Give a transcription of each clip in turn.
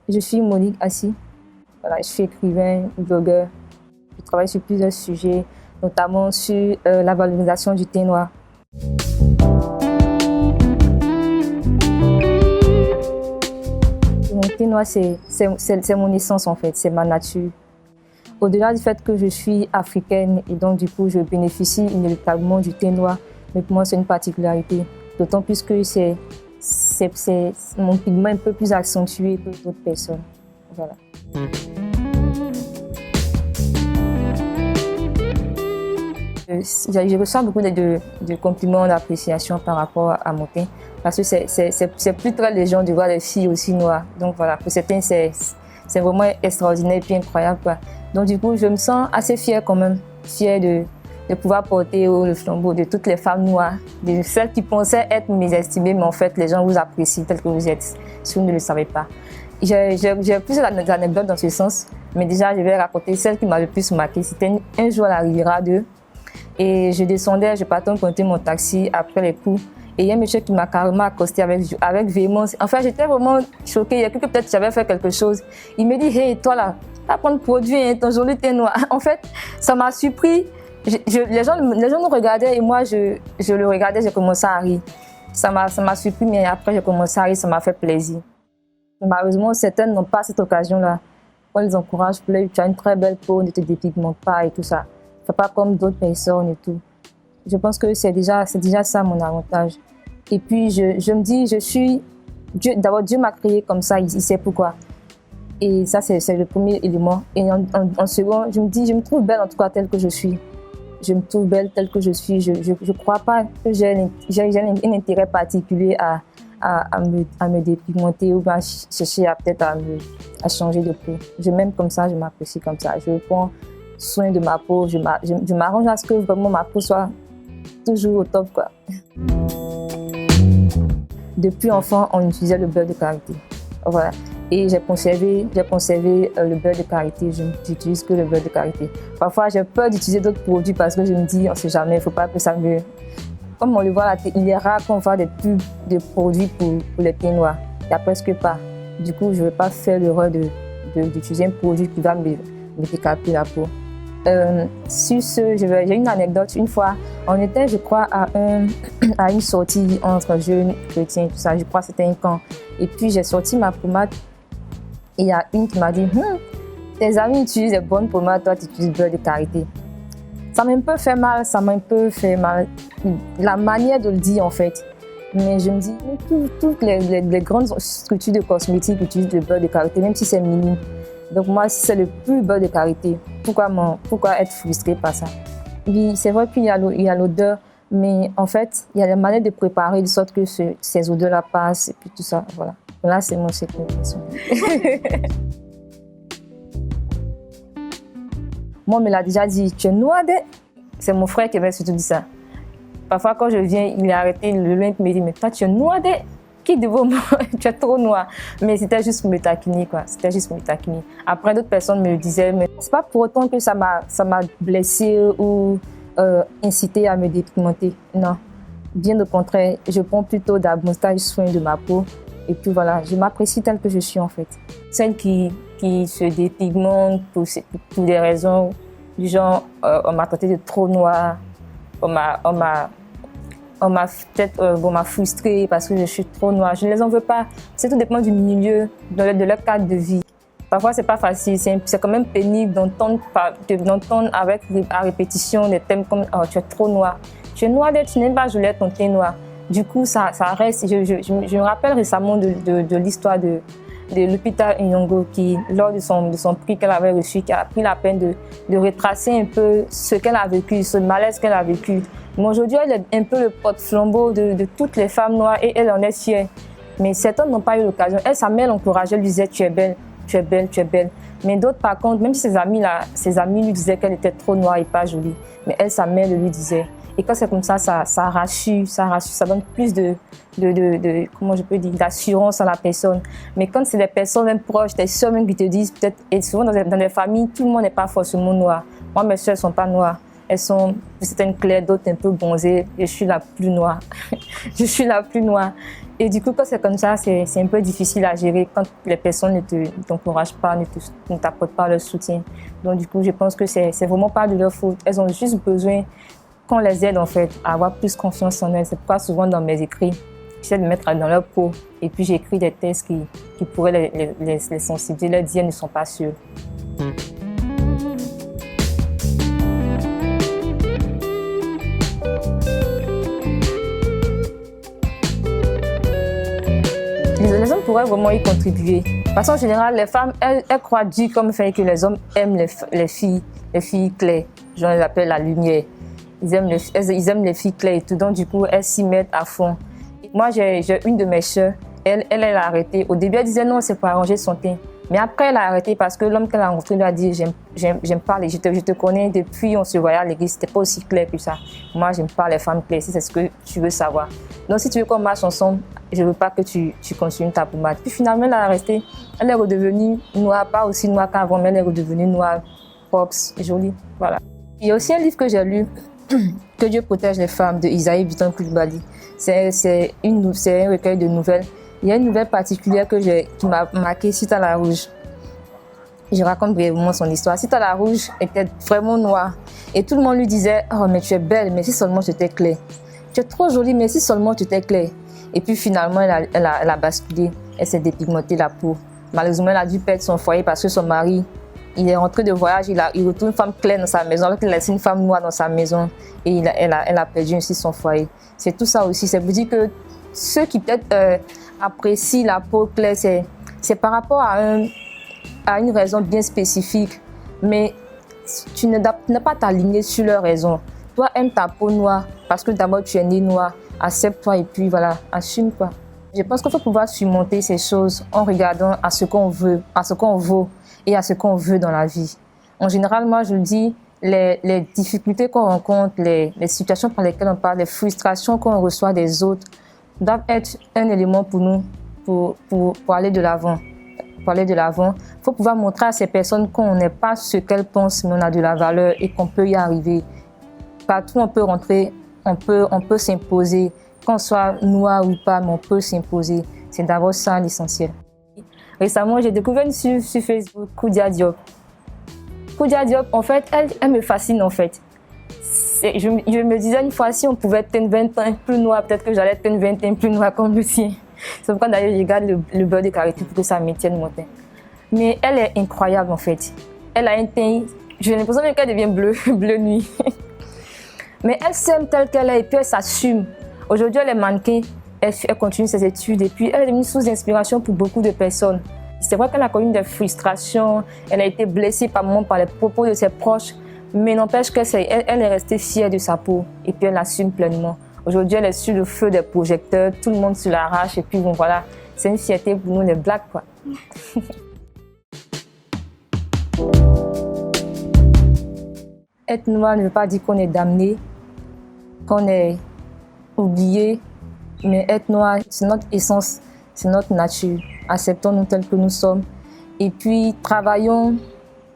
Je suis Monique Assi. Voilà, je suis écrivain, blogueur. Je travaille sur plusieurs sujets, notamment sur la valorisation du thé noir. Mon thé noir, c'est mon essence en fait, c'est ma nature. Au-delà du fait que je suis africaine et donc du coup je bénéficie inéluctablement du thé noir, mais pour moi c'est une particularité. D'autant plus que c'est mon pigment un peu plus accentué que d'autres personnes. Voilà. Je reçois beaucoup de compliments, d'appréciation par rapport à mon teint, parce que c'est plus très léger de voir des filles aussi noires. Donc voilà, pour certains, c'est vraiment extraordinaire et puis incroyable, quoi. Donc du coup, je me sens assez fière quand même, fière de pouvoir porter haut le flambeau de toutes les femmes noires, de celles qui pensaient être mésestimées, mais en fait, les gens vous apprécient tel que vous êtes, si vous ne le savez pas. J'ai plusieurs anecdotes dans ce sens, mais déjà, je vais raconter celle qui m'a le plus marqué. C'était un jour à la Riviera 2. Et je partais emprunter mon taxi après les cours. Et il y a un monsieur qui m'a carrément accosté avec véhémence. Enfin, j'étais vraiment choquée. Il y a cru que peut-être j'avais fait quelque chose. Il me dit, hey, toi là, t'as prendre produit, hein, ton joli thé noir. En fait, ça m'a surpris. Les gens nous regardaient et moi, je le regardais, j'ai commencé à rire. Ça m'a surpris, mais après, j'ai commencé à rire, ça m'a fait plaisir. Malheureusement, certaines n'ont pas cette occasion-là. On les encourage, tu as une très belle peau, ne te dépigmente pas et tout ça. Fais pas comme d'autres personnes et tout. Je pense que c'est déjà ça mon avantage. Et puis je me dis, d'abord Dieu m'a créé comme ça, il sait pourquoi. Et ça c'est le premier élément. Et en second, je me dis, je me trouve belle en tout cas telle que je suis. Je me trouve belle telle que je suis. Je crois pas que j'ai un intérêt particulier à me dépigmenter ou bien chercher à changer de peau. Je m'aime comme ça, je m'apprécie comme ça. Je prends soin de ma peau, je m'arrange à ce que vraiment ma peau soit toujours au top, quoi. Depuis enfant, on utilisait le beurre de karité. Voilà. Et j'ai conservé le beurre de karité. Je n'utilise que le beurre de karité. Parfois, j'ai peur d'utiliser d'autres produits parce que je me dis, on ne sait jamais, il ne faut pas que ça me... Comme on le voit là, il est rare qu'on voit des pubs de produits pour les thés noirs. Il n'y a presque pas. Du coup, je ne veux pas faire l'erreur d'utiliser un produit qui va me décaper la peau. Sur ce, j'ai une anecdote. Une fois, on était, je crois, à une sortie entre jeunes chrétiens, tout ça. Je crois que c'était un camp. Et puis, j'ai sorti ma pommade. Et il y a une qui m'a dit, tes amis utilisent des bonnes pommades, toi, tu utilises beurre de karité. Ça m'a un peu fait mal. La manière de le dire, en fait. Mais je me dis, toutes les grandes structures de cosmétiques utilisent le beurre de karité, même si c'est minime. Donc moi, si c'est le plus beurre de karité, pourquoi être frustré par ça? Oui, c'est vrai qu'il y a l'odeur, mais en fait, il y a la manière de préparer de sorte que ces odeurs-là passent et puis tout ça, voilà. Là, c'est mon secret. Moi, on me l'a déjà dit, tu es noire. C'est mon frère qui m'a surtout dit ça. Parfois, quand je viens, il est arrêté, le loin, il me dit, mais toi, tu es noire. Qui devant moi, tu es trop noir. Mais c'était juste pour me taquiner, quoi. C'était juste pour me taquiner. Après, d'autres personnes me le disaient, mais c'est pas pour autant que ça m'a blessée ou incité à me dépigmenter. Non. Bien au contraire, je prends plutôt davantage soin de ma peau. Et puis voilà, je m'apprécie telle que je suis, en fait. Celle qui se dépigmente pour des raisons du genre, on m'a traité de trop noire, on m'a frustrée parce que je suis trop noire. Je ne les en veux pas. C'est tout dépend du milieu, de leur cadre de vie. Parfois, c'est pas facile. C'est quand même pénible d'entendre à répétition des thèmes comme oh, tu es trop noire. Tu es noire, tu n'aimes pas jouer ton thé noir. Du coup, ça reste. Je me rappelle récemment de l'histoire de Lupita Nyong'o qui, lors de son prix qu'elle avait reçu, qui a pris la peine de retracer un peu ce qu'elle a vécu, ce malaise qu'elle a vécu. Mais aujourd'hui, elle est un peu le porte-flambeau de toutes les femmes noires et elle en est fière. Mais certaines n'ont pas eu l'occasion. Elle, sa mère l'encourageait, elle lui disait tu es belle, tu es belle, tu es belle. Mais d'autres, par contre, même si ses amis lui disaient qu'elle était trop noire et pas jolie, mais elle, sa mère le lui disait. Et quand c'est comme ça rassure, ça donne plus comment je peux dire, d'assurance à la personne. Mais quand c'est des personnes même proches, tes soeurs même qui te disent peut-être, et souvent dans des familles, tout le monde n'est pas forcément noir. Moi, mes soeurs ne sont pas noires. elles sont certaines claires, d'autres un peu bronzées. Je suis la plus noire. Je suis la plus noire. Et du coup, quand c'est comme ça, c'est un peu difficile à gérer quand les personnes ne t'encouragent pas, ne t'apportent pas leur soutien. Donc du coup, je pense que c'est vraiment pas de leur faute. Elles ont juste besoin qu'on les aide en fait à avoir plus confiance en elles. C'est pourquoi souvent dans mes écrits, j'essaie de me mettre dans leur peau. Et puis j'écris des textes qui pourraient les sensibiliser, leur dire qu'elles ne sont pas sûres. Les hommes pourraient vraiment y contribuer. De façon générale, les femmes, elles croient dur comme fait que les hommes aiment les filles claires. Je les appelle la lumière. Ils aiment les filles claires et tout. Donc, du coup, elles s'y mettent à fond. Moi, j'ai une de mes soeurs, elle a arrêté. Au début, elle disait non, c'est pour arranger son teint. Mais après, elle a arrêté parce que l'homme qu'elle a rencontré lui a dit j'aime pas je te connais depuis, on se voyait à l'église, c'était pas aussi clair que ça. Moi, j'aime pas les femmes claires, si c'est ce que tu veux savoir. Donc, si tu veux qu'on marche ensemble, je veux pas que tu continues ta pommade. Puis finalement, elle a arrêté. Elle est redevenue noire, pas aussi noire qu'avant, mais elle est redevenue noire, propre, jolie. Voilà. Il y a aussi un livre que j'ai lu, Que Dieu protège les femmes, de Isaïe Biton Coulibaly. C'est un recueil de nouvelles. Il y a une nouvelle particulière qui m'a marqué, Sita la Rouge. Je raconte brièvement son histoire. Sita la Rouge était vraiment noire. Et tout le monde lui disait « Oh, mais tu es belle, mais si seulement tu étais claire. Tu es trop jolie, mais si seulement tu étais claire. » Et puis finalement, elle a basculé. Elle s'est dépigmentée la peau. Malheureusement, elle a dû perdre son foyer parce que son mari, il est rentré de voyage, il retrouve une femme claire dans sa maison, alors qu'il a laissé une femme noire dans sa maison. Et elle a perdu ainsi son foyer. C'est tout ça aussi. C'est pour dire que ceux qui peut-être apprécient la peau claire, c'est par rapport à une raison bien spécifique. Mais tu n'es pas t'aligner sur leur raison. Toi, aime ta peau noire parce que d'abord tu es né noir. Accepte-toi et puis voilà, assume quoi. Je pense qu'il faut pouvoir surmonter ces choses en regardant à ce qu'on veut, à ce qu'on vaut et à ce qu'on veut dans la vie. En général, moi je le dis, les difficultés qu'on rencontre, les situations par lesquelles on parle, les frustrations qu'on reçoit des autres doivent être un élément pour nous pour aller de l'avant. Pour aller de l'avant, il faut pouvoir montrer à ces personnes qu'on n'est pas ce qu'elles pensent, mais on a de la valeur et qu'on peut y arriver. Partout on peut rentrer, on peut s'imposer, qu'on soit noir ou pas, mais on peut s'imposer. C'est d'abord ça l'essentiel. Récemment, j'ai découvert sur Facebook Koudia Diop. Koudia Diop, en fait, elle me fascine en fait. Je me disais une fois, si on pouvait être 20 ans plus noir, peut-être que j'allais être 20 ans plus noir comme le sien. C'est pourquoi d'ailleurs je garde le beurre de karité pour que ça maintienne mon teint. Mais elle est incroyable en fait. Elle a un teint, j'ai l'impression qu'elle devient bleu nuit. Mais elle s'aime telle qu'elle est et puis elle s'assume. Aujourd'hui, elle est mannequin, elle continue ses études et puis elle est devenue source d'inspiration pour beaucoup de personnes. C'est vrai qu'elle a connu des frustrations, elle a été blessée par moments par les propos de ses proches, mais n'empêche qu'elle est restée fière de sa peau et puis elle l'assume pleinement. Aujourd'hui, elle est sur le feu des projecteurs, tout le monde se l'arrache et puis bon voilà, c'est une fierté pour nous les Blacks quoi. Être noir ne veut pas dire qu'on est damné, qu'on est oublié, mais être noir, c'est notre essence, c'est notre nature. Acceptons-nous tels que nous sommes et puis travaillons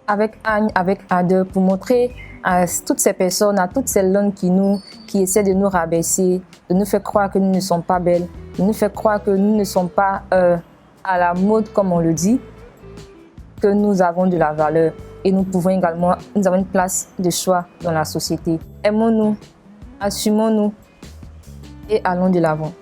avec Agne, avec Ade pour montrer à toutes ces personnes, à toutes ces langues qui essaient de nous rabaisser, de nous faire croire que nous ne sommes pas belles, de nous faire croire que nous ne sommes pas à la mode comme on le dit, que nous avons de la valeur et nous pouvons également, nous avons une place de choix dans la société. Aimons-nous, assumons-nous et allons de l'avant.